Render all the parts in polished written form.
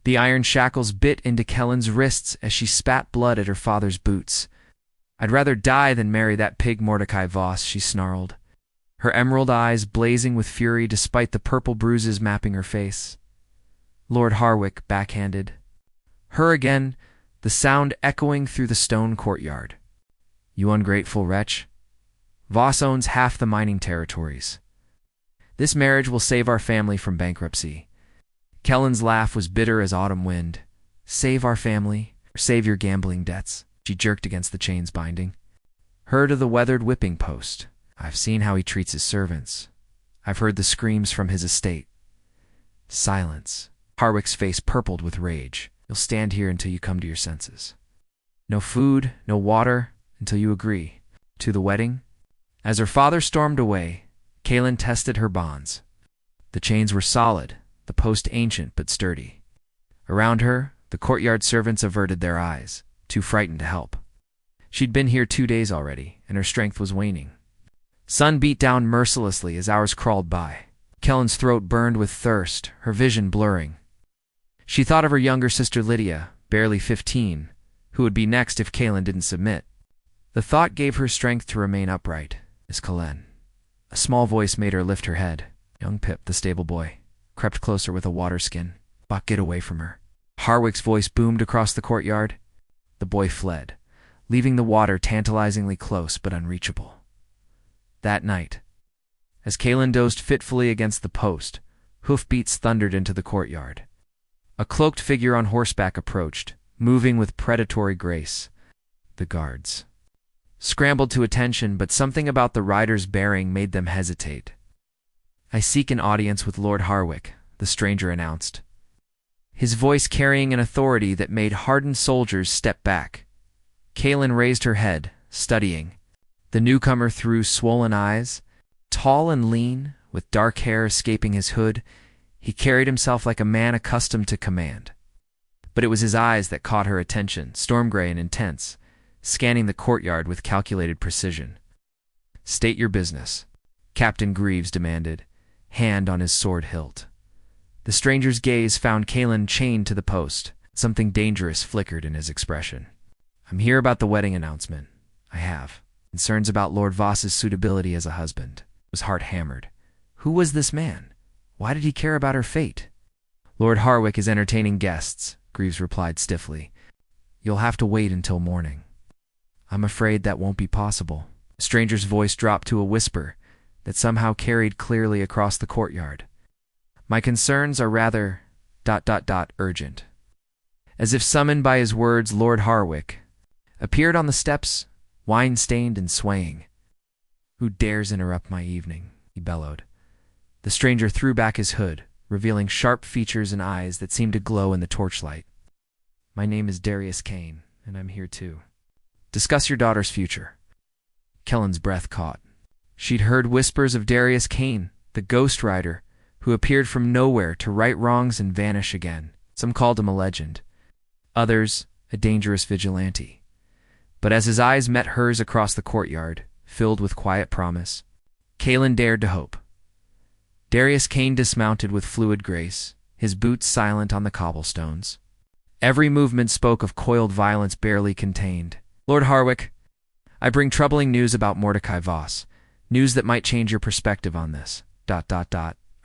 The iron shackles bit into Kellen's wrists as she spat blood at her father's boots. "I'd rather die than marry that pig Mordecai Voss," she snarled, her emerald eyes blazing with fury despite the purple bruises mapping her face. Lord Harwick backhanded her again, the sound echoing through the stone courtyard. "You ungrateful wretch. Voss owns half the mining territories. This marriage will save our family from bankruptcy." Kellen's laugh was bitter as autumn wind. "Save our family, or save your gambling debts." She jerked against the chains binding her to the weathered whipping post. "I've seen how he treats his servants. I've heard the screams from his estate." Silence. Harwick's face purpled with rage. "You'll stand here until you come to your senses. No food, no water, until you agree. To the wedding?" As her father stormed away, Kellen tested her bonds. The chains were solid, the post ancient but sturdy. Around her, the courtyard servants averted their eyes, too frightened to help. She'd been here 2 days already, and her strength was waning. Sun beat down mercilessly as hours crawled by. Kellen's throat burned with thirst, her vision blurring. She thought of her younger sister Lydia, barely 15, who would be next if Kellen didn't submit. The thought gave her strength to remain upright. Miss Kellen. A small voice made her lift her head. Young Pip, the stable boy, crept closer with a water skin. "Buck, get away from her." Harwick's voice boomed across the courtyard. The boy fled, leaving the water tantalizingly close but unreachable. That night, as Kellen dozed fitfully against the post, hoofbeats thundered into the courtyard. A cloaked figure on horseback approached, moving with predatory grace. The guards scrambled to attention, but something about the rider's bearing made them hesitate. "I seek an audience with Lord Harwick," the stranger announced, his voice carrying an authority that made hardened soldiers step back. Kellen raised her head, studying. The newcomer threw swollen eyes. Tall and lean, with dark hair escaping his hood, he carried himself like a man accustomed to command. But it was his eyes that caught her attention, storm-gray and intense, scanning the courtyard with calculated precision. "State your business," Captain Greaves demanded, hand on his sword hilt. The stranger's gaze found Kellen chained to the post. Something dangerous flickered in his expression. "I'm here about the wedding announcement. I have concerns about Lord Voss's suitability as a husband." His heart hammered. Who was this man? Why did he care about her fate? "Lord Harwick is entertaining guests," Greaves replied stiffly. "You'll have to wait until morning." "I'm afraid that won't be possible." The stranger's voice dropped to a whisper that somehow carried clearly across the courtyard. "My concerns are rather ... urgent." As if summoned by his words, Lord Harwick appeared on the steps, wine-stained and swaying. "Who dares interrupt my evening?" he bellowed. The stranger threw back his hood, revealing sharp features and eyes that seemed to glow in the torchlight. "My name is Darius Kane, and I'm here to discuss your daughter's future." Kellen's breath caught. She'd heard whispers of Darius Kane, the Ghost Rider, who appeared from nowhere to right wrongs and vanish again. Some called him a legend, others a dangerous vigilante. But as his eyes met hers across the courtyard, filled with quiet promise, Kellen dared to hope. Darius Kane dismounted with fluid grace, his boots silent on the cobblestones. Every movement spoke of coiled violence barely contained. "Lord Harwick, I bring troubling news about Mordecai Voss, news that might change your perspective on this ...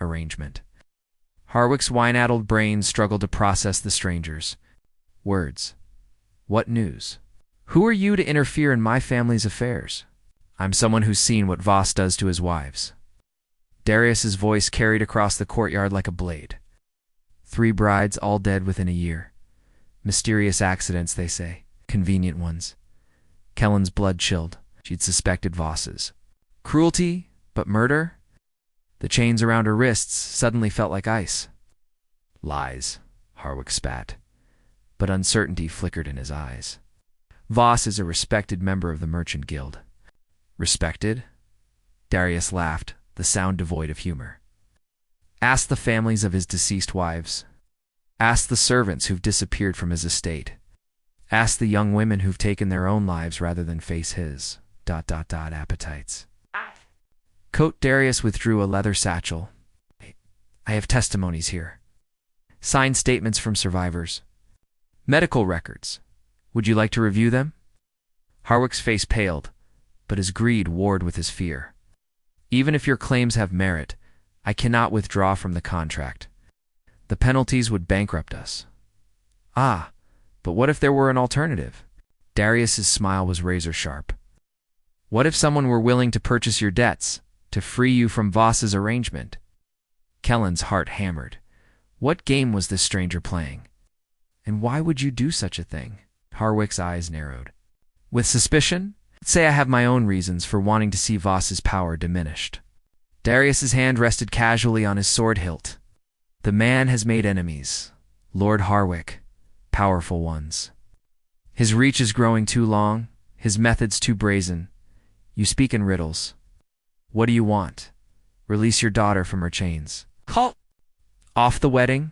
arrangement." Harwick's wine-addled brain struggled to process the stranger's words. "What news? Who are you to interfere in my family's affairs?" "I'm someone who's seen what Voss does to his wives." Darius's voice carried across the courtyard like a blade. 3 brides, all dead within a year. Mysterious accidents, they say. Convenient ones. Kellen's blood chilled. She'd suspected Voss's cruelty, but murder? The chains around her wrists suddenly felt like ice. "Lies," Harwick spat, but uncertainty flickered in his eyes. "Voss is a respected member of the Merchant Guild." "Respected?" Darius laughed, the sound devoid of humor. "Ask the families of his deceased wives. Ask the servants who've disappeared from his estate. Ask the young women who've taken their own lives rather than face his ... appetites." Coat Darius withdrew a leather satchel. "I have testimonies here." Signed statements from survivors. Medical records. Would you like to review them? Harwick's face paled, but his greed warred with his fear. Even if your claims have merit, I cannot withdraw from the contract. The penalties would bankrupt us. Ah, but what if there were an alternative? Darius's smile was razor-sharp. What if someone were willing to purchase your debts, to free you from Voss's arrangement? Kellen's heart hammered. What game was this stranger playing? And why would you do such a thing? Harwick's eyes narrowed. With suspicion? Say I have my own reasons for wanting to see Voss's power diminished. Darius's hand rested casually on his sword hilt. The man has made enemies. Lord Harwick. Powerful ones. His reach is growing too long, his methods too brazen. You speak in riddles. What do you want? Release your daughter from her chains. Halt! Off the wedding?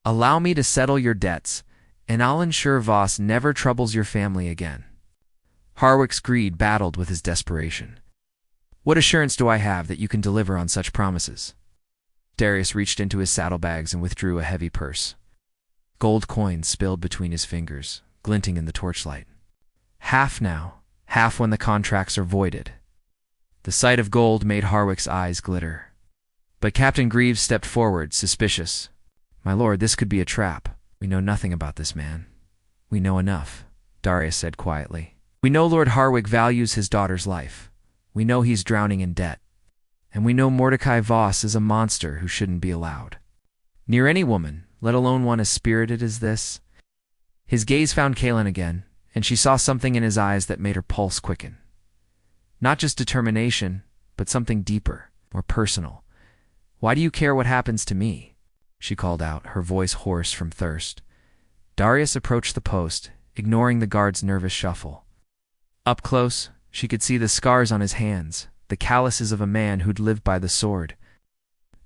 Allow me to settle your debts, and I'll ensure Voss never troubles your family again. Harwick's greed battled with his desperation. What assurance do I have that you can deliver on such promises? Darius reached into his saddlebags and withdrew a heavy purse. Gold coins spilled between his fingers, glinting in the torchlight. Half now, half when the contracts are voided. The sight of gold made Harwick's eyes glitter. But Captain Greaves stepped forward, suspicious. My lord, this could be a trap. We know nothing about this man. We know enough, Darius said quietly. We know Lord Harwick values his daughter's life. We know he's drowning in debt. And we know Mordecai Voss is a monster who shouldn't be allowed near any woman, let alone one as spirited as this. His gaze found Kalen again, and she saw something in his eyes that made her pulse quicken. Not just determination, but something deeper, more personal. Why do you care what happens to me? She called out, her voice hoarse from thirst. Darius approached the post, ignoring the guard's nervous shuffle. Up close, she could see the scars on his hands, the calluses of a man who'd lived by the sword.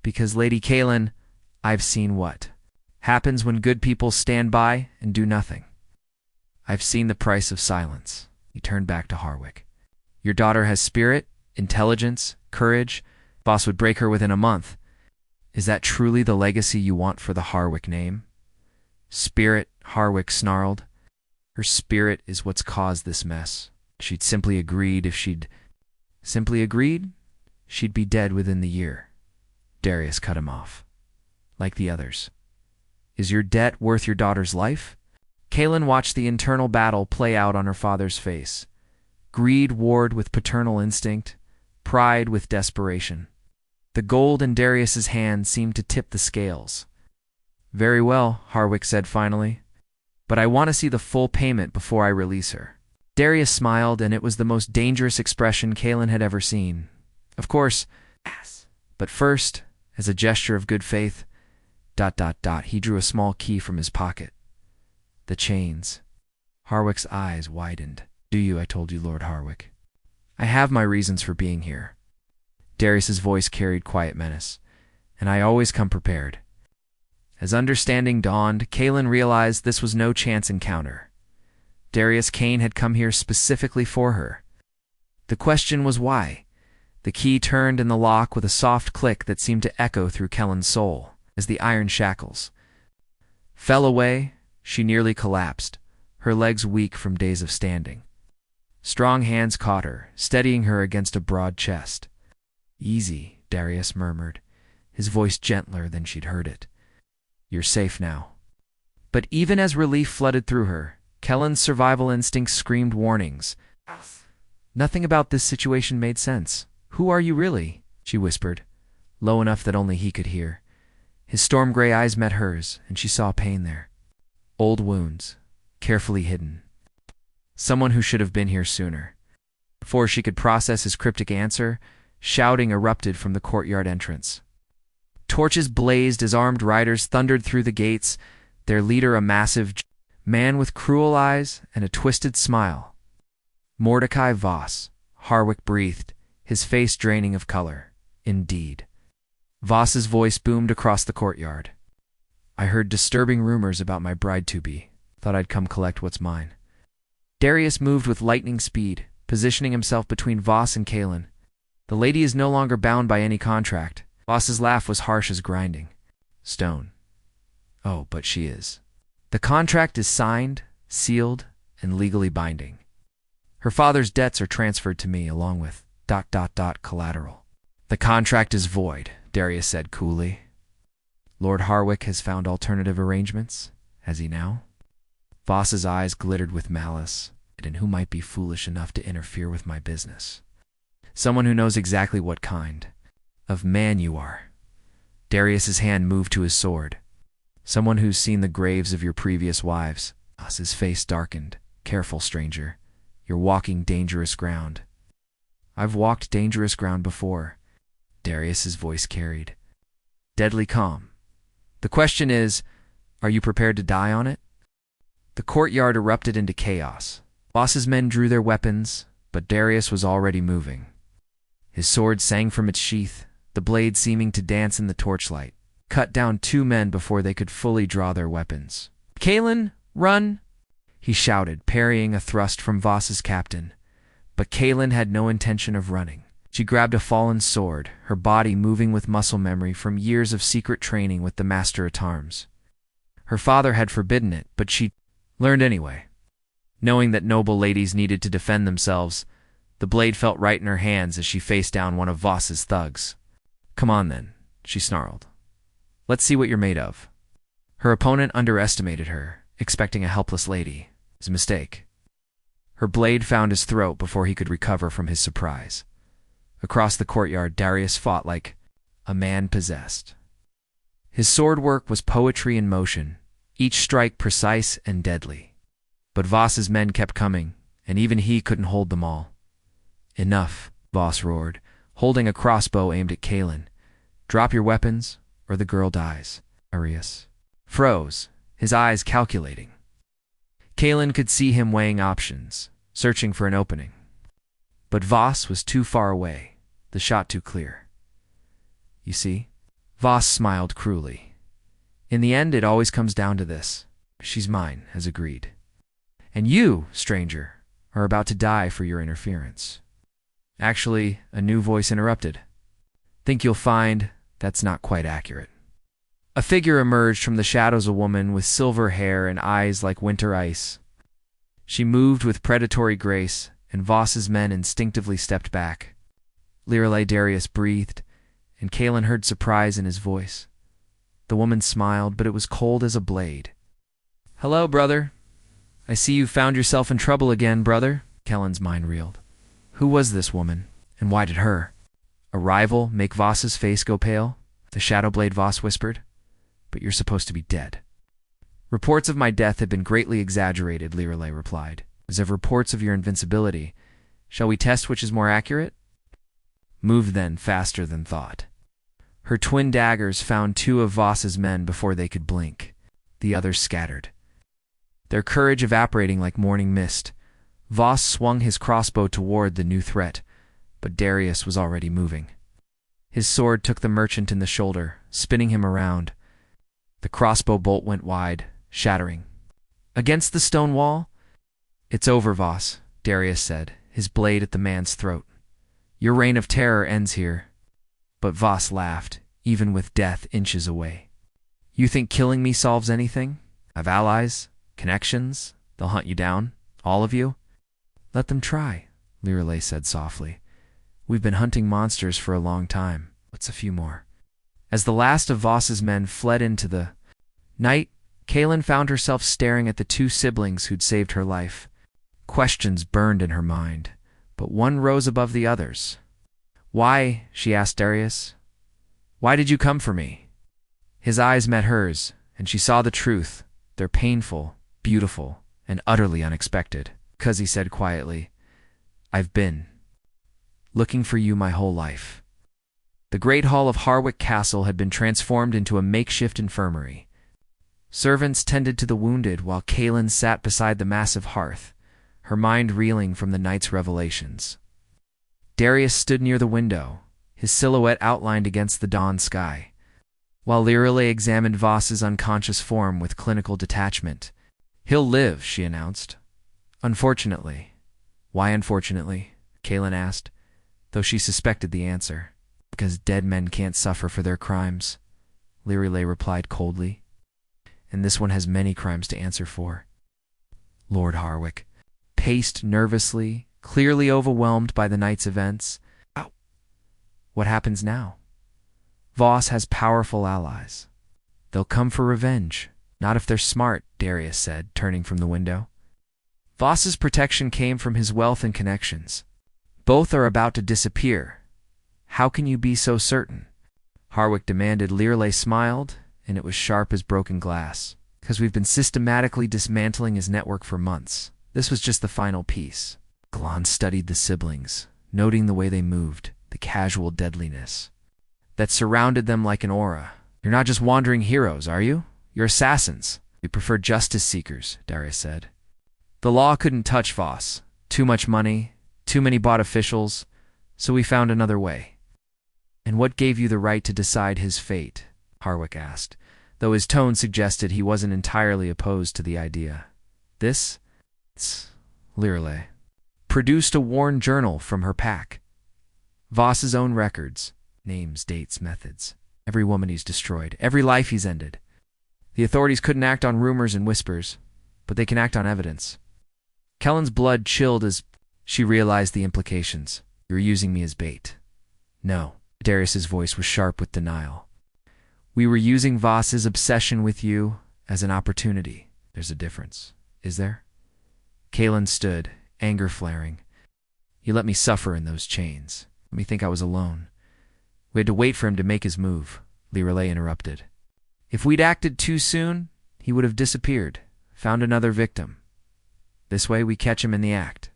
Because, Lady Kalen, I've seen what happens when good people stand by and do nothing. I've seen the price of silence. He turned back to Harwick. Your daughter has spirit, intelligence, courage. Voss would break her within a month. Is that truly the legacy you want for the Harwick name? Spirit, Harwick snarled. Her spirit is what's caused this mess. She'd simply agreed if she'd simply agreed, she'd be dead within the year. Darius cut him off. Like the others. Is your debt worth your daughter's life? Kalen watched the internal battle play out on her father's face. Greed warred with paternal instinct, pride with desperation. The gold in Darius's hand seemed to tip the scales. Very well, Harwick said finally. But I want to see the full payment before I release her. Darius smiled, and it was the most dangerous expression Kalen had ever seen. Of course, but first, as a gesture of good faith, ... he drew a small key from his pocket. The chains. Harwick's eyes widened. Do you? I told you, Lord Harwick. I have my reasons for being here. Darius's voice carried quiet menace. And I always come prepared. As understanding dawned, Kalen realized this was no chance encounter. Darius Kane had come here specifically for her. The question was why. The key turned in the lock with a soft click that seemed to echo through Kellen's soul, as the iron shackles fell away. She nearly collapsed, her legs weak from days of standing. Strong hands caught her, steadying her against a broad chest. Easy, Darius murmured, his voice gentler than she'd heard it. You're safe now. But even as relief flooded through her, Kellen's survival instincts screamed warnings. Nothing about this situation made sense. Who are you really? She whispered, low enough that only he could hear. His storm-gray eyes met hers, and she saw pain there. Old wounds, carefully hidden. Someone who should have been here sooner. Before she could process his cryptic answer, shouting erupted from the courtyard entrance. Torches blazed as armed riders thundered through the gates, their leader a massive man with cruel eyes and a twisted smile. Mordecai Voss, Harwick breathed, his face draining of color. Indeed. Voss's voice boomed across the courtyard. I heard disturbing rumors about my bride-to-be. Thought I'd come collect what's mine. Darius moved with lightning speed, positioning himself between Voss and Kalen. The lady is no longer bound by any contract. Voss's laugh was harsh as grinding stone. Oh, but she is. The contract is signed, sealed, and legally binding. Her father's debts are transferred to me along with ... collateral. The contract is void, Darius said coolly. Lord Harwick has found alternative arrangements, has he now? Voss's eyes glittered with malice. And who might be foolish enough to interfere with my business? Someone who knows exactly what kind of man you are. Darius's hand moved to his sword. Someone who's seen the graves of your previous wives. Voss's face darkened. Careful, stranger. You're walking dangerous ground. I've walked dangerous ground before. Darius's voice carried. Deadly calm. The question is, are you prepared to die on it? The courtyard erupted into chaos. Voss's men drew their weapons, but Darius was already moving. His sword sang from its sheath, the blade seeming to dance in the torchlight, cut down 2 men before they could fully draw their weapons. Kaelin, run! He shouted, parrying a thrust from Voss's captain. But Kaelin had no intention of running. She grabbed a fallen sword, her body moving with muscle memory from years of secret training with the Master-at-Arms. Her father had forbidden it, but she learned anyway. Knowing that noble ladies needed to defend themselves, the blade felt right in her hands as she faced down one of Voss's thugs. Come on then, she snarled. Let's see what you're made of. Her opponent underestimated her, expecting a helpless lady. It was a mistake. Her blade found his throat before he could recover from his surprise. Across the courtyard, Darius fought like a man possessed. His sword work was poetry in motion, each strike precise and deadly. But Voss's men kept coming, and even he couldn't hold them all. Enough, Voss roared, holding a crossbow aimed at Kaelin. Drop your weapons, or the girl dies. Darius froze, his eyes calculating. Kaelin could see him weighing options, searching for an opening. But Voss was too far away, the shot too clear. You see? Voss smiled cruelly. In the end, it always comes down to this. She's mine, as agreed. And you, stranger, are about to die for your interference. Actually, a new voice interrupted. Think you'll find that's not quite accurate. A figure emerged from the shadows, a woman with silver hair and eyes like winter ice. She moved with predatory grace, and Voss's men instinctively stepped back. Lirelei Darius breathed, and Kaelin heard surprise in his voice. The woman smiled, but it was cold as a blade. Hello, brother. I see you found yourself in trouble again, brother. Kaelin's mind reeled. Who was this woman, and why did her? A rival make Voss's face go pale? The Shadowblade Voss whispered. But you're supposed to be dead. Reports of my death have been greatly exaggerated, Lirelei replied. As of reports of your invincibility, shall we test which is more accurate? Moved then faster than thought. Her twin daggers found 2 of Voss's men before they could blink. The others scattered. Their courage evaporating like morning mist, Voss swung his crossbow toward the new threat, but Darius was already moving. His sword took the merchant in the shoulder, spinning him around. The crossbow bolt went wide, shattering. Against the stone wall? It's over, Voss, Darius said, his blade at the man's throat. Your reign of terror ends here. But Voss laughed, even with death inches away. You think killing me solves anything? I've allies, connections, they'll hunt you down, all of you. Let them try, Lirelei said softly. We've been hunting monsters for a long time. What's a few more? As the last of Voss's men fled into the night, Kaelin found herself staring at the 2 siblings who'd saved her life. Questions burned in her mind, but one rose above the others. Why, she asked Darius, why did you come for me? His eyes met hers, and she saw the truth. They're painful, beautiful, and utterly unexpected. 'Cause he said quietly, I've been looking for you my whole life. The great hall of Harwick Castle had been transformed into a makeshift infirmary. Servants tended to the wounded while Kaelin sat beside the massive hearth, her mind reeling from the night's revelations. Darius stood near the window, his silhouette outlined against the dawn sky, while Lirelei examined Voss's unconscious form with clinical detachment. He'll live, she announced. Unfortunately. Why unfortunately? Kaelin asked, though she suspected the answer. Because dead men can't suffer for their crimes, Lirelei replied coldly. and this one has many crimes to answer for. Lord Harwick paced nervously, clearly overwhelmed by the night's events. Ow. What happens now? Voss has powerful allies. They'll come for revenge. Not if they're smart, Darius said, turning from the window. Voss's protection came from his wealth and connections. Both are about to disappear. How can you be so certain? Harwick demanded. Learley smiled, and it was sharp as broken glass. Because we've been systematically dismantling his network for months. This was just the final piece. Glon studied the siblings, noting the way they moved, the casual deadliness that surrounded them like an aura. You're not just wandering heroes, are you? You're assassins. We prefer justice seekers, Darius said. The law couldn't touch Voss. Too much money, too many bought officials, so we found another way. And what gave you the right to decide his fate? Harwick asked, though his tone suggested he wasn't entirely opposed to the idea. It's Learley produced a worn journal from her pack. Voss's own records, names, dates, methods. Every woman he's destroyed, every life he's ended. The authorities couldn't act on rumors and whispers, but they can act on evidence. Kellen's blood chilled as she realized the implications. You're using me as bait. No, Darius's voice was sharp with denial. We were using Voss's obsession with you as an opportunity. There's a difference, is there? Kalen stood, anger flaring. You let me suffer in those chains. Let me think I was alone. We had to wait for him to make his move, Learley interrupted. If we'd acted too soon, he would have disappeared, found another victim. This way we catch him in the act.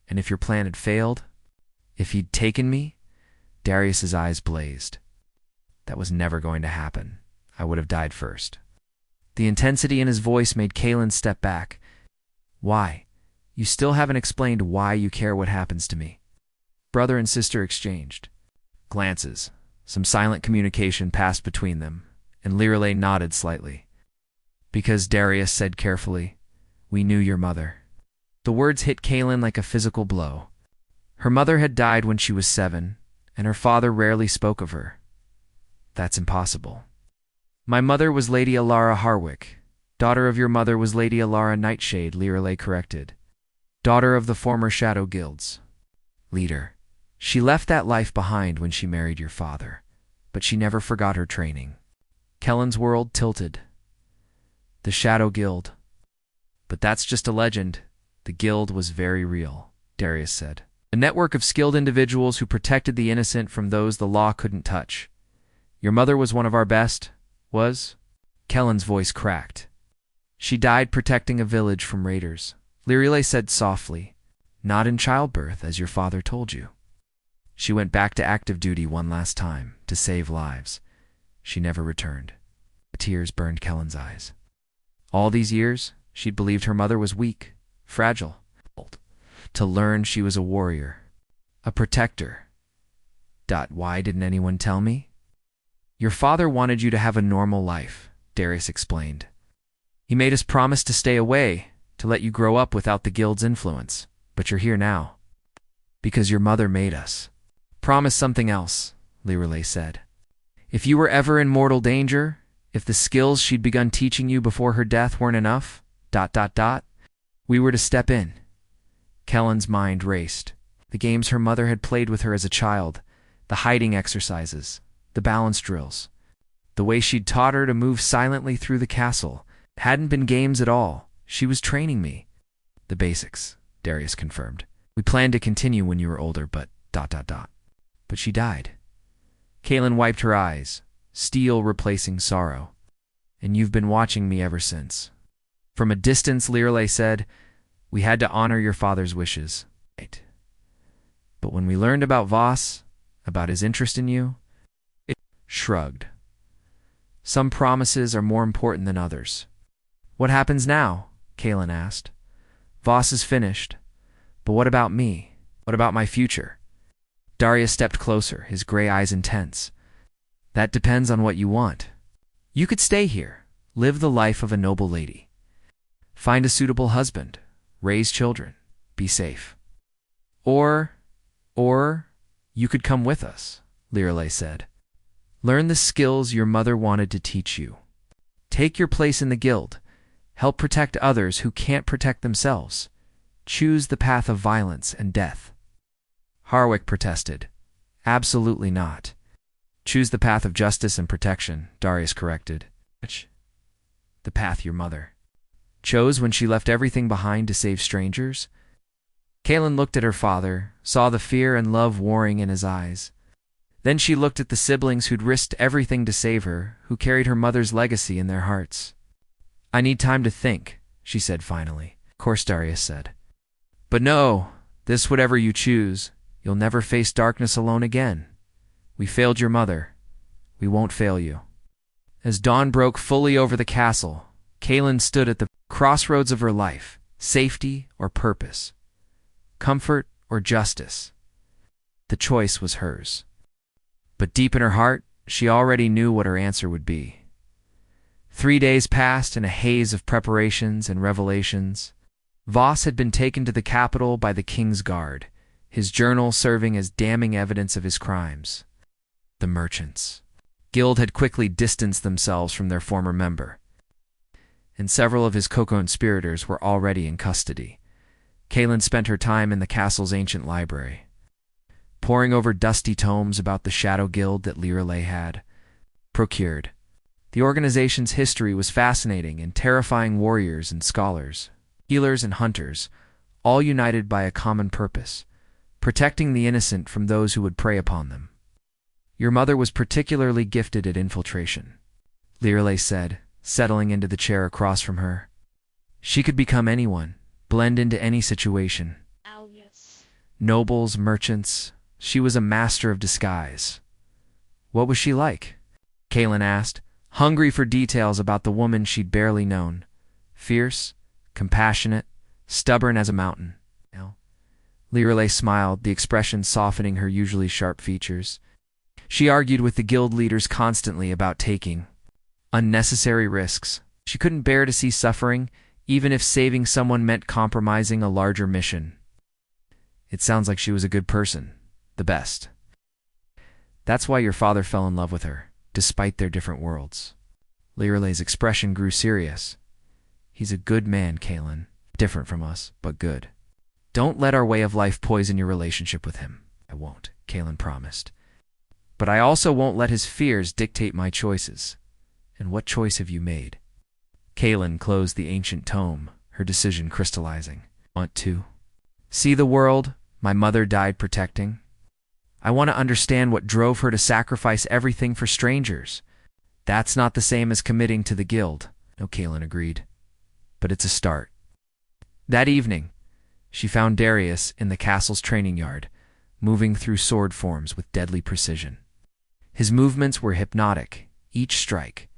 And if your plan had failed, if he'd taken me, Darius's eyes blazed. That was never going to happen. I would have died first. The intensity in his voice made Kalen step back. Why? You still haven't explained why you care what happens to me. Brother and sister exchanged glances. Some silent communication passed between them, and Learley nodded slightly. Because Darius said carefully, we knew your mother. The words hit Kalen like a physical blow. Her mother had died when she was 7, and her father rarely spoke of her. That's impossible. My mother was Lady Alara Harwick. Daughter of your mother was Lady Alara Nightshade, Learley corrected. Daughter of the former Shadow Guilds. Leader. She left that life behind when she married your father, but she never forgot her training. Kellen's world tilted. The Shadow Guild. But that's just a legend. The guild was very real, Darius said. A network of skilled individuals who protected the innocent from those the law couldn't touch. Your mother was one of our best, was? Kellen's voice cracked. She died protecting a village from raiders. Learley said softly, not in childbirth, as your father told you. She went back to active duty one last time, to save lives. She never returned. The tears burned Kellen's eyes. All these years, she'd believed her mother was weak, fragile. To learn she was a warrior, a protector. Why didn't anyone tell me? Your father wanted you to have a normal life, Darius explained. He made us promise to stay away, to let you grow up without the guild's influence. But you're here now. Because your mother made us. Promise something else, Learley said. If you were ever in mortal danger, if the skills she'd begun teaching you before her death weren't enough, we were to step in. Kellen's mind raced. The games her mother had played with her as a child, the hiding exercises, the balance drills, the way she'd taught her to move silently through the castle, hadn't been games at all. She was training me. The basics, Darius confirmed. We planned to continue when you were older, but ... But she died. Kalen wiped her eyes, steel replacing sorrow. And you've been watching me ever since. From a distance, Learley said, we had to honor your father's wishes. But when we learned about Voss, about his interest in you, it shrugged. Some promises are more important than others. What happens now? Kalen asked. Voss is finished. But what about me? What about my future? Darius stepped closer, his gray eyes intense. That depends on what you want. You could stay here, live the life of a noble lady. Find a suitable husband, raise children, be safe. Or you could come with us, Learley said. Learn the skills your mother wanted to teach you. Take your place in the guild. Help protect others who can't protect themselves. Choose the path of violence and death." Harwick protested. "Absolutely not. Choose the path of justice and protection," Darius corrected. "Which? The path your mother chose when she left everything behind to save strangers?" Kaelin looked at her father, saw the fear and love warring in his eyes. Then she looked at the siblings who'd risked everything to save her, who carried her mother's legacy in their hearts. "I need time to think," she said finally. "Of course," Darius said. "But no, this whatever you choose, you'll never face darkness alone again. We failed your mother. We won't fail you." As dawn broke fully over the castle, Kaelin stood at the crossroads of her life, safety or purpose, comfort or justice. The choice was hers. But deep in her heart, she already knew what her answer would be. 3 days passed in a haze of preparations and revelations. Voss had been taken to the capital by the king's guard, his journal serving as damning evidence of his crimes. The merchants guild had quickly distanced themselves from their former member, and several of his co-conspirators were already in custody. Kaelin spent her time in the castle's ancient library, poring over dusty tomes about the Shadow Guild that Lirelei had procured. The organization's history was fascinating, and terrifying warriors and scholars, healers and hunters, all united by a common purpose: protecting the innocent from those who would prey upon them. "Your mother was particularly gifted at infiltration," Lirelei said, settling into the chair across from her. "She could become anyone, blend into any situation. Nobles, merchants. She was a master of disguise." "What was she like?" Kaelin asked, hungry for details about the woman she'd barely known. "Fierce, compassionate, stubborn as a mountain." Lirelei smiled, the expression softening her usually sharp features. "She argued with the guild leaders constantly about taking unnecessary risks. She couldn't bear to see suffering, even if saving someone meant compromising a larger mission." "It sounds like she was a good person, the best. That's why your father fell in love with her, despite their different worlds." Lirelei's expression grew serious. "He's a good man, Kaelin. Different from us, but good. Don't let our way of life poison your relationship with him." "I won't," Kaelin promised. "But I also won't let his fears dictate my choices." "And what choice have you made?" Kaelin closed the ancient tome, her decision crystallizing. "Want to see the world my mother died protecting? I want to understand what drove her to sacrifice everything for strangers." "That's not the same as committing to the guild." "No," Kaelin agreed. "But it's a start." That evening, she found Darius in the castle's training yard, moving through sword forms with deadly precision. His movements were hypnotic, each strike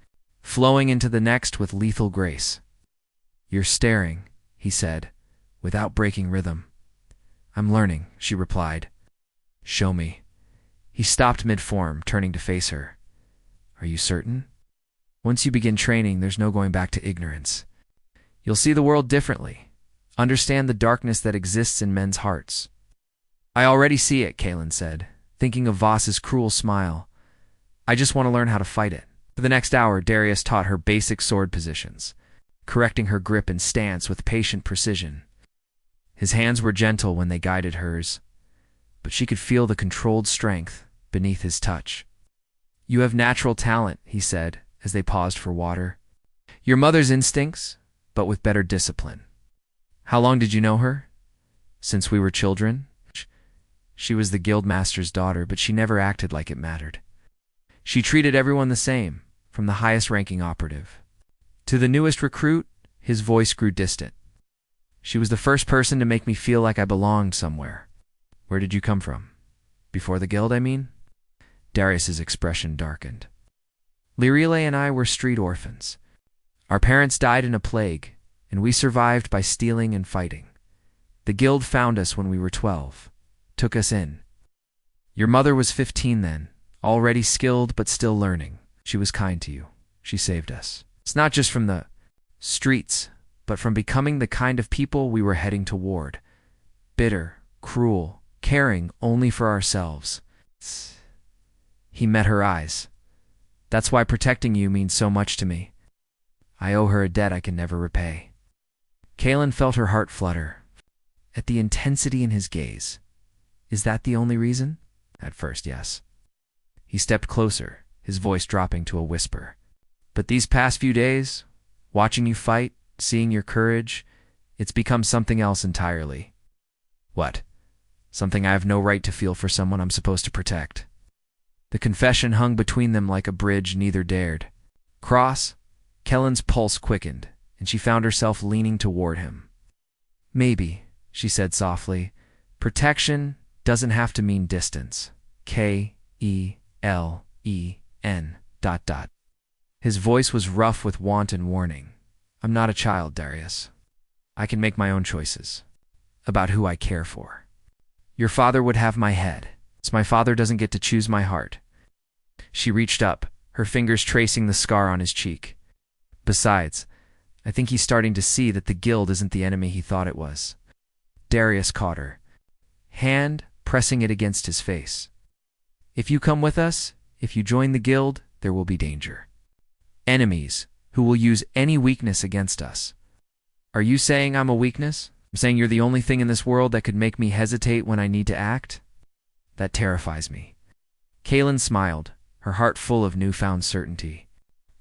flowing into the next with lethal grace. "You're staring," he said, without breaking rhythm. "I'm learning," she replied. "Show me." He stopped mid-form, turning to face her. "Are you certain? Once you begin training, there's no going back to ignorance. You'll see the world differently, understand the darkness that exists in men's hearts." "I already see it," Kaelin said, thinking of Voss's cruel smile. "I just want to learn how to fight it." For the next hour, Darius taught her basic sword positions, correcting her grip and stance with patient precision. His hands were gentle when they guided hers, but she could feel the controlled strength beneath his touch. "You have natural talent," he said, as they paused for water. "Your mother's instincts, but with better discipline." "How long did you know her?" "Since we were children." She was the guildmaster's daughter, but she never acted like it mattered. She treated everyone the same, from the highest-ranking operative to the newest recruit. His voice grew distant. "She was the first person to make me feel like I belonged somewhere." "Where did you come from? Before the guild, I mean?" Darius's expression darkened. "Lirelei and I were street orphans. Our parents died in a plague, and we survived by stealing and fighting. The guild found us when we were 12, took us in. Your mother was 15 then, already skilled but still learning. She was kind to you. She saved us. It's not just from the streets, but from becoming the kind of people we were heading toward. Bitter, cruel, caring only for ourselves." He met her eyes. "That's why protecting you means so much to me." I owe her a debt I can never repay. Kalen felt her heart flutter at the intensity in his gaze. Is that the only reason? At first, yes. He stepped closer, his voice dropping to a whisper. But these past few days, watching you fight, seeing your courage, it's become something else entirely. What? Something I have no right to feel for someone I'm supposed to protect. The confession hung between them like a bridge neither dared cross. Kellen's pulse quickened, and she found herself leaning toward him. Maybe, she said softly, protection doesn't have to mean distance. K-E-L-E-N ... His voice was rough with want and warning. I'm not a child, Darius. I can make my own choices about who I care for. Your father would have my head, so my father doesn't get to choose my heart. She reached up, her fingers tracing the scar on his cheek. Besides, I think he's starting to see that the guild isn't the enemy he thought it was. Darius caught her, hand pressing it against his face. If you come with us, if you join the guild, there will be danger. Enemies who will use any weakness against us. Are you saying I'm a weakness? I'm saying you're the only thing in this world that could make me hesitate when I need to act? That terrifies me. Kalen smiled, her heart full of newfound certainty.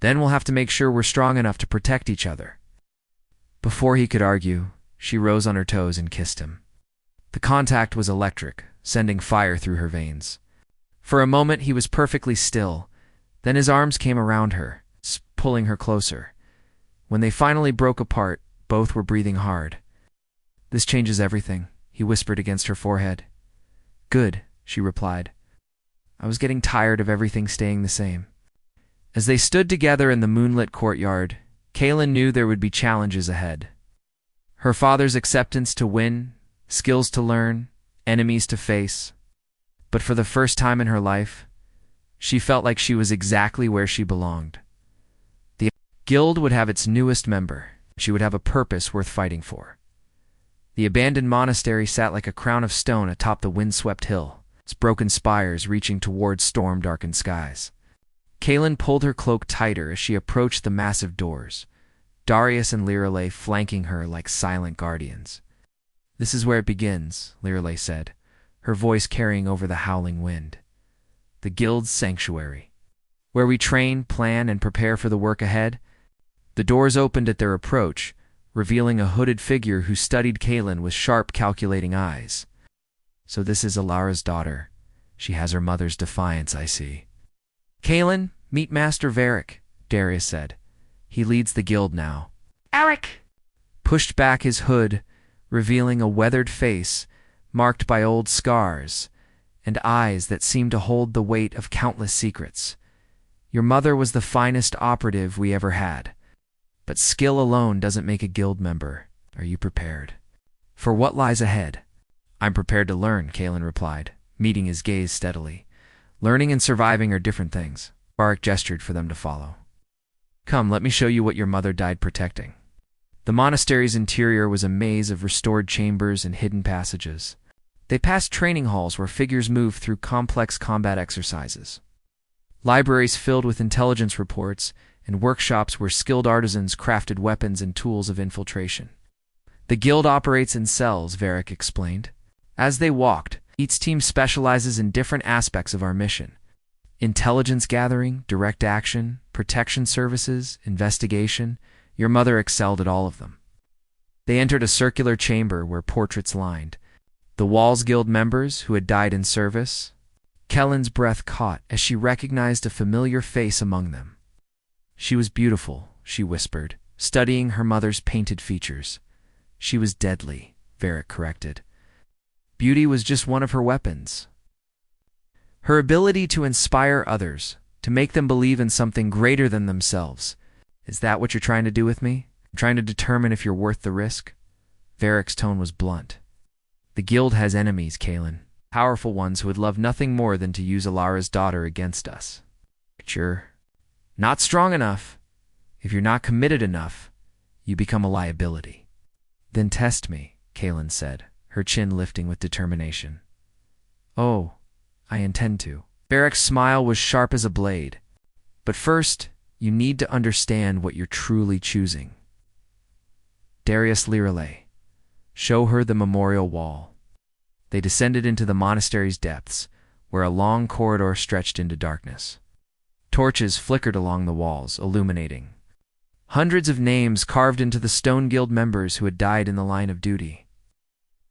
Then we'll have to make sure we're strong enough to protect each other. Before he could argue, she rose on her toes and kissed him. The contact was electric, sending fire through her veins. For a moment he was perfectly still, then his arms came around her, pulling her closer. When they finally broke apart, both were breathing hard. This changes everything, he whispered against her forehead. Good, she replied. I was getting tired of everything staying the same. As they stood together in the moonlit courtyard, Kalen knew there would be challenges ahead. Her father's acceptance to win, skills to learn, enemies to face. But for the first time in her life, she felt like she was exactly where she belonged. The guild would have its newest member. She would have a purpose worth fighting for. The abandoned monastery sat like a crown of stone atop the windswept hill, its broken spires reaching toward storm-darkened skies. Kalen pulled her cloak tighter as she approached the massive doors, Darius and Lirelei flanking her like silent guardians. This is where it begins, Lirelei said, her voice carrying over the howling wind. The guild's sanctuary, where we train, plan, and prepare for the work ahead. The doors opened at their approach, revealing a hooded figure who studied Kalen with sharp, calculating eyes. So this is Alara's daughter. She has her mother's defiance, I see. Kalen, meet Master Varric, Darius said. He leads the guild now. Alec pushed back his hood, revealing a weathered face marked by old scars and eyes that seemed to hold the weight of countless secrets. Your mother was the finest operative we ever had. But skill alone doesn't make a guild member. Are you prepared for what lies ahead? I'm prepared to learn, Kalen replied, meeting his gaze steadily. Learning and surviving are different things. Varric gestured for them to follow. Come, let me show you what your mother died protecting. The monastery's interior was a maze of restored chambers and hidden passages. They passed training halls where figures moved through complex combat exercises, libraries filled with intelligence reports, and workshops where skilled artisans crafted weapons and tools of infiltration. The guild operates in cells, Varric explained. As they walked, each team specializes in different aspects of our mission. Intelligence gathering, direct action, protection services, investigation. Your mother excelled at all of them. They entered a circular chamber where portraits lined the walls guild members who had died in service. Kellen's breath caught as she recognized a familiar face among them. She was beautiful, she whispered, studying her mother's painted features. She was deadly, Varric corrected. Beauty was just one of her weapons. Her ability to inspire others, to make them believe in something greater than themselves. Is that what you're trying to do with me? Trying to determine if you're worth the risk? Varric's tone was blunt. The guild has enemies, Kalen. Powerful ones who would love nothing more than to use Alara's daughter against us. But you're not strong enough. If you're not committed enough, you become a liability. Then test me, Kalen said, her chin lifting with determination. Oh, I intend to. Varric's smile was sharp as a blade. But first, You need to understand what you're truly choosing. Darius Lireley. Show her the memorial wall. They descended into the monastery's depths, where a long corridor stretched into darkness. Torches flickered along the walls, illuminating. Hundreds of names carved into the Stone Guild members who had died in the line of duty.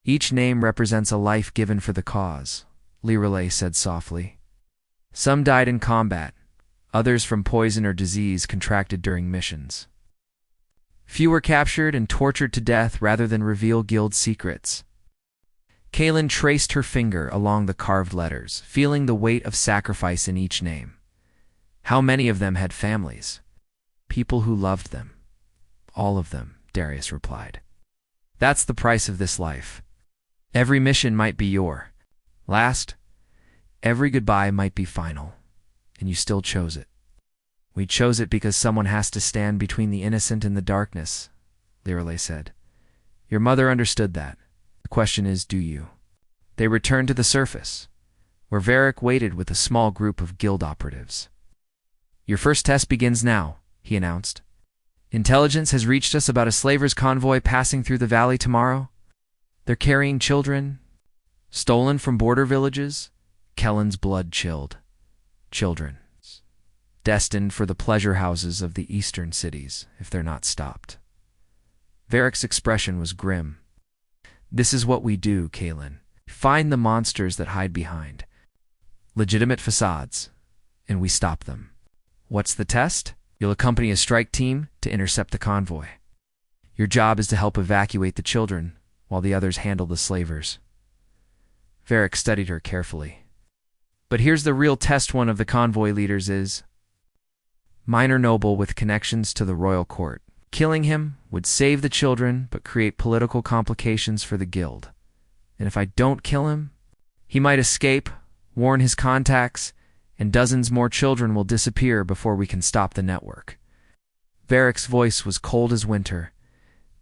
Each name represents a life given for the cause, Lireley said softly. Some died in combat, others from poison or disease contracted during missions. Few were captured and tortured to death rather than reveal guild secrets. Kaylin traced her finger along the carved letters, feeling the weight of sacrifice in each name. How many of them had families? People who loved them. All of them, Darius replied. That's the price of this life. Every mission might be your last. Every goodbye might be final. And you still chose it. We chose it because someone has to stand between the innocent and the darkness, Lireley said. Your mother understood that. The question is, do you? They returned to the surface, where Varric waited with a small group of guild operatives. Your first test begins now, he announced. Intelligence has reached us about a slavers' convoy passing through the valley tomorrow. They're carrying children, stolen from border villages. Kellen's blood chilled. Children, destined for the pleasure houses of the eastern cities if they're not stopped. Varric's expression was grim. This is what we do, Kaylin. Find the monsters that hide behind legitimate facades, and we stop them. What's the test? You'll accompany a strike team to intercept the convoy. Your job is to help evacuate the children while the others handle the slavers. Varric studied her carefully. But here's the real test. One of the convoy leaders is minor noble with connections to the royal court. Killing him would save the children but create political complications for the guild. And if I don't kill him, he might escape, warn his contacts, and dozens more children will disappear before we can stop the network. Varric's voice was cold as winter.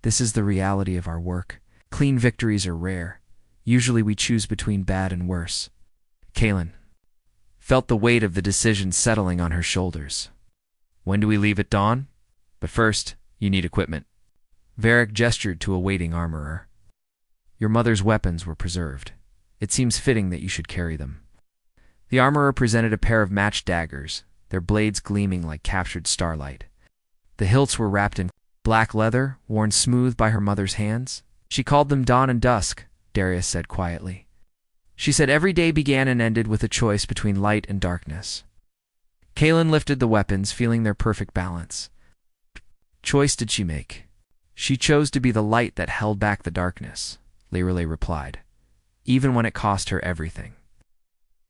This is the reality of our work. Clean victories are rare. Usually we choose between bad and worse. Kaylin felt the weight of the decision settling on her shoulders. When do we leave at dawn? But first, you need equipment. Varric gestured to a waiting armorer. Your mother's weapons were preserved. It seems fitting that you should carry them. The armorer presented a pair of matched daggers, their blades gleaming like captured starlight. The hilts were wrapped in black leather, worn smooth by her mother's hands. She called them Dawn and Dusk, Darius said quietly. She said every day began and ended with a choice between light and darkness. Kaylin lifted the weapons, feeling their perfect balance. Choice did she make? She chose to be the light that held back the darkness, Lireley replied, even when it cost her everything.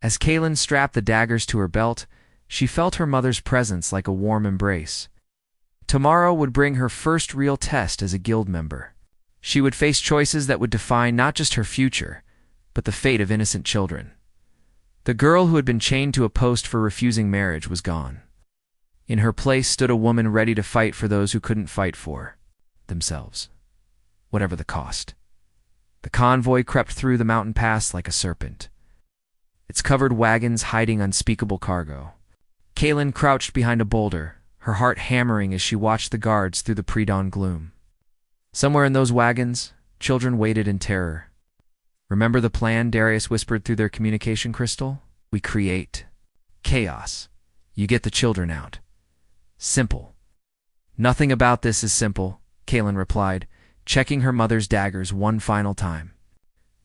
As Kaylin strapped the daggers to her belt, she felt her mother's presence like a warm embrace. Tomorrow would bring her first real test as a guild member. She would face choices that would define not just her future, but the fate of innocent children. The girl who had been chained to a post for refusing marriage was gone. In her place stood a woman ready to fight for those who couldn't fight for themselves, whatever the cost. The convoy crept through the mountain pass like a serpent, its covered wagons hiding unspeakable cargo. Kaylin crouched behind a boulder, her heart hammering as she watched the guards through the pre-dawn gloom. Somewhere in those wagons, children waited in terror. Remember the plan? Darius whispered through their communication crystal. We create chaos. You get the children out. Simple. Nothing about this is simple, Kaylin replied, checking her mother's daggers one final time.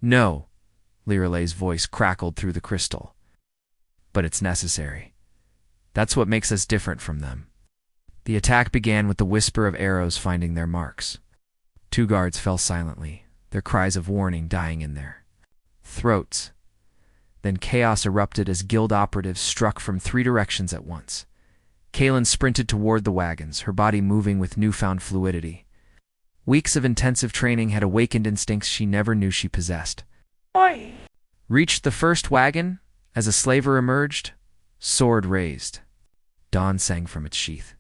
No, Lireley's voice crackled through the crystal. But it's necessary. That's what makes us different from them. The attack began with the whisper of arrows finding their marks. 2 guards fell silently, their cries of warning dying in their throats. Then chaos erupted as guild operatives struck from 3 directions at once. Kaylin sprinted toward the wagons, her body moving with newfound fluidity. Weeks of intensive training had awakened instincts she never knew she possessed. Oi! Reached the first wagon as a slaver emerged, sword raised. Dawn sang from its sheath,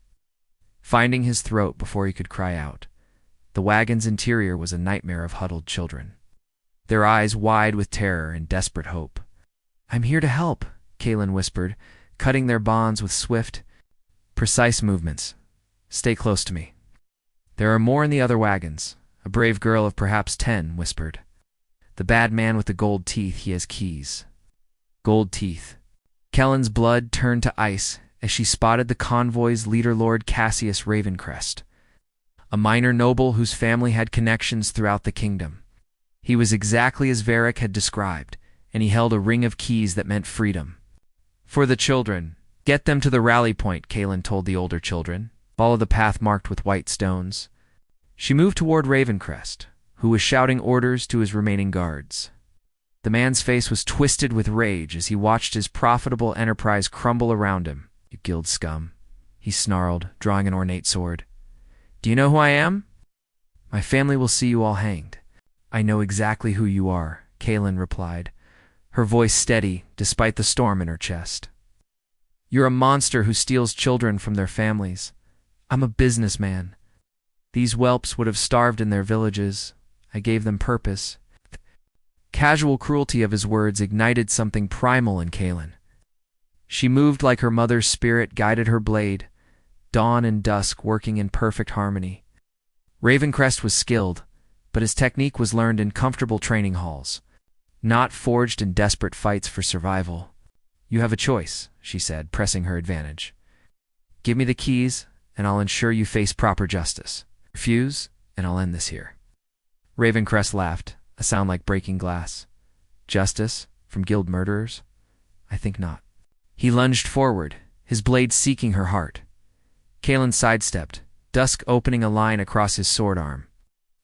finding his throat before he could cry out. The wagon's interior was a nightmare of huddled children, their eyes wide with terror and desperate hope. I'm here to help, Kaylin whispered, cutting their bonds with swift, Precise movements. Stay close to me. There are more in the other wagons. A brave girl of perhaps 10 whispered. The bad man with the gold teeth, he has keys. Gold teeth. Kellen's blood turned to ice as she spotted the convoy's leader, Lord Cassius Ravencrest, a minor noble whose family had connections throughout the kingdom. He was exactly as Varric had described, and he held a ring of keys that meant freedom. For the children, get them to the rally point, Caitlin told the older children. Follow the path marked with white stones. She moved toward Ravencrest, who was shouting orders to his remaining guards. The man's face was twisted with rage as he watched his profitable enterprise crumble around him. You guild scum, he snarled, drawing an ornate sword. Do you know who I am? My family will see you all hanged. I know exactly who you are, Caitlin replied, her voice steady despite the storm in her chest. You're a monster who steals children from their families. I'm a businessman. These whelps would have starved in their villages. I gave them purpose. The casual cruelty of his words ignited something primal in Caitlin. She moved like her mother's spirit guided her blade, dawn and dusk working in perfect harmony. Ravencrest was skilled, but his technique was learned in comfortable training halls, not forged in desperate fights for survival. You have a choice, she said, pressing her advantage. Give me the keys, and I'll ensure you face proper justice. Refuse, and I'll end this here. Ravencrest laughed, a sound like breaking glass. Justice? From guild murderers? I think not. He lunged forward, his blade seeking her heart. Caitlin sidestepped, dusk opening a line across his sword arm.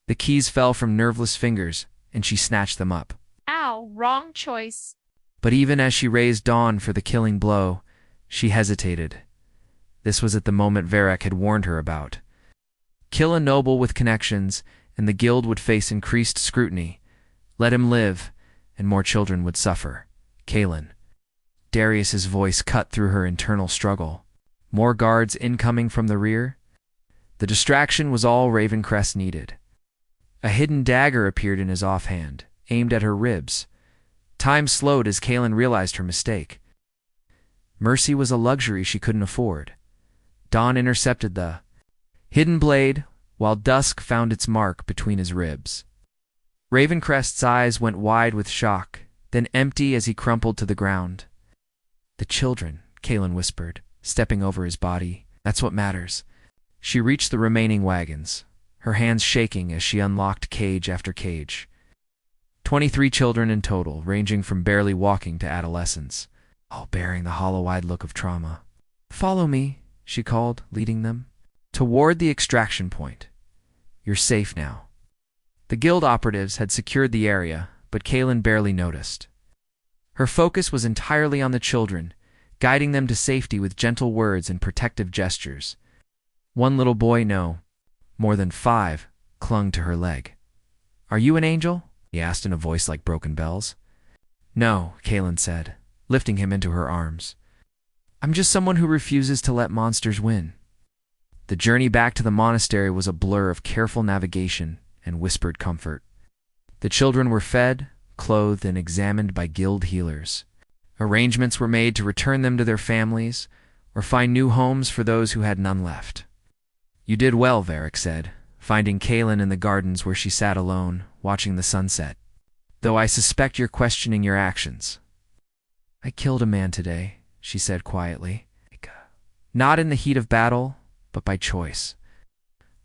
The keys fell from nerveless fingers, and she snatched them up. Ow, wrong choice. But even as she raised Dawn for the killing blow, she hesitated. This was at the moment Varric had warned her about. Kill a noble with connections, and the guild would face increased scrutiny. Let him live, and more children would suffer. Caitlin. Darius's voice cut through her internal struggle. More guards incoming from the rear? The distraction was all Ravencrest needed. A hidden dagger appeared in his offhand, aimed at her ribs. Time slowed as Caitlin realized her mistake. Mercy was a luxury she couldn't afford. Dawn intercepted the hidden blade, while dusk found its mark between his ribs. Ravencrest's eyes went wide with shock, then empty as he crumpled to the ground. The children, Caitlin whispered, stepping over his body. That's what matters. She reached the remaining wagons, her hands shaking as she unlocked cage after cage. 23 children in total, ranging from barely walking to adolescence, all bearing the hollow-eyed look of trauma. Follow me, she called, leading them toward the extraction point. You're safe now. The guild operatives had secured the area, but Caitlin barely noticed. Her focus was entirely on the children, guiding them to safety with gentle words and protective gestures. One little boy, no, more than 5, clung to her leg. Are you an angel? He asked in a voice like broken bells. No, Caitlin said, lifting him into her arms. I'm just someone who refuses to let monsters win. The journey back to the monastery was a blur of careful navigation and whispered comfort. The children were fed, clothed, and examined by guild healers. Arrangements were made to return them to their families or find new homes for those who had none left. You did well, Varric said, finding Caitlin in the gardens where she sat alone, watching the sunset. Though I suspect you're questioning your actions. I killed a man today, she said quietly. Not in the heat of battle, but by choice.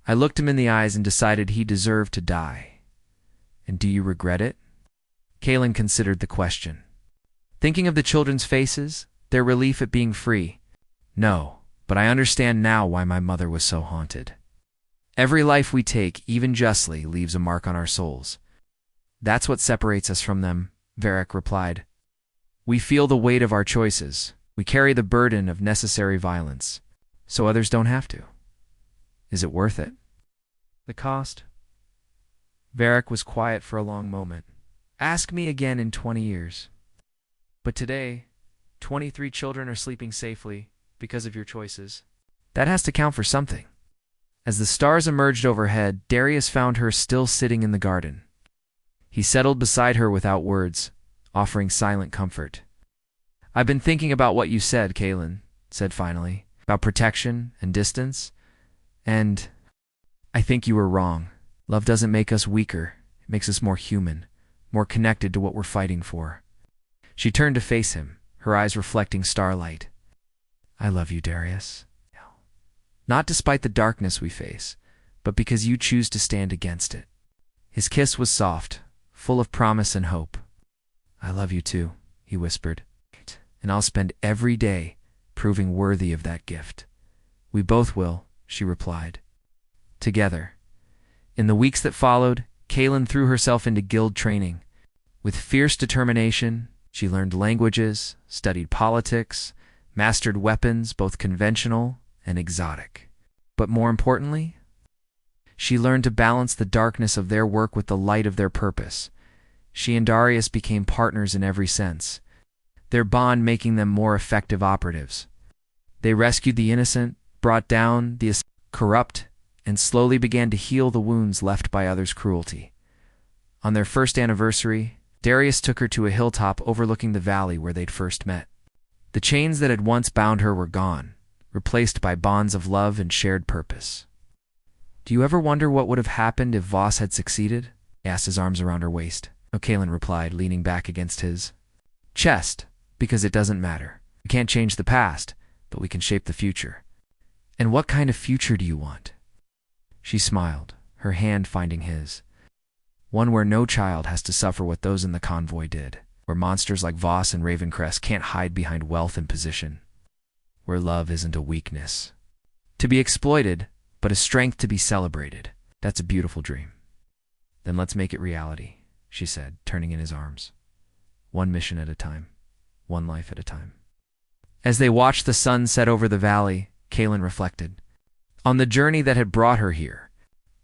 I looked him in the eyes and decided he deserved to die. And do you regret it? Caitlin considered the question. Thinking of the children's faces, their relief at being free. No, but I understand now why my mother was so haunted. Every life we take, even justly, leaves a mark on our souls. That's what separates us from them, Varric replied. We feel the weight of our choices. We carry the burden of necessary violence, so others don't have to. Is it worth it? The cost? Varric was quiet for a long moment. Ask me again in 20 years. But today, 23 children are sleeping safely because of your choices. That has to count for something. As the stars emerged overhead, Darius found her still sitting in the garden. He settled beside her without words, offering silent comfort. I've been thinking about what you said, Caitlin said finally. about protection and distance. And I think you were wrong. Love doesn't make us weaker. It makes us more human, more connected to what we're fighting for. She turned to face him, her eyes reflecting starlight. I love you, Darius. Not despite the darkness we face, but because you choose to stand against it. His kiss was soft, full of promise and hope. I love you too, he whispered, and I'll spend every day proving worthy of that gift. We both will, she replied. Together. In the weeks that followed, Kaylin threw herself into guild training. With fierce determination, she learned languages, studied politics, mastered weapons, both conventional and exotic. But more importantly, she learned to balance the darkness of their work with the light of their purpose. She and Darius became partners in every sense, their bond making them more effective operatives. They rescued the innocent, brought down the corrupt, and slowly began to heal the wounds left by others' cruelty. On their first anniversary, Darius took her to a hilltop overlooking the valley where they'd first met. The chains that had once bound her were gone, replaced by bonds of love and shared purpose. Do you ever wonder what would have happened if Voss had succeeded? He asked, his arms around her waist. No, Kaylin replied, leaning back against his chest, because it doesn't matter. We can't change the past, but we can shape the future. And what kind of future do you want? She smiled, her hand finding his. One where no child has to suffer what those in the convoy did, where monsters like Voss and Ravencrest can't hide behind wealth and position, where love isn't a weakness to be exploited, but a strength to be celebrated. That's a beautiful dream. Then let's make it reality, she said, turning in his arms. One mission at a time, one life at a time. As they watched the sun set over the valley, Kaylin reflected on the journey that had brought her here.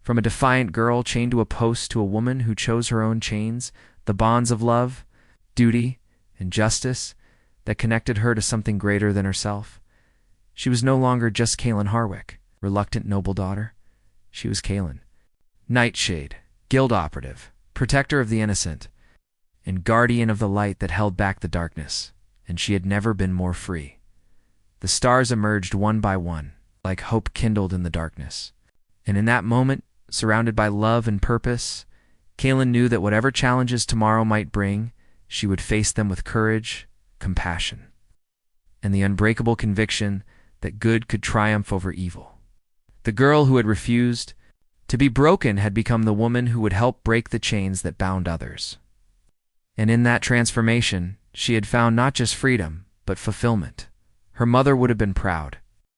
From a defiant girl chained to a post to a woman who chose her own chains, the bonds of love, duty, and justice that connected her to something greater than herself. She was no longer just Kaylin Harwick, reluctant noble daughter. She was Kaylin, Nightshade, guild operative, protector of the innocent, and guardian of the light that held back the darkness, and she had never been more free. The stars emerged one by one, like hope kindled in the darkness. And in that moment, surrounded by love and purpose, Kaylin knew that whatever challenges tomorrow might bring, she would face them with courage, compassion, and the unbreakable conviction that good could triumph over evil. The girl who had refused to be broken had become the woman who would help break the chains that bound others. And in that transformation, she had found not just freedom, but fulfillment. Her mother would have been proud.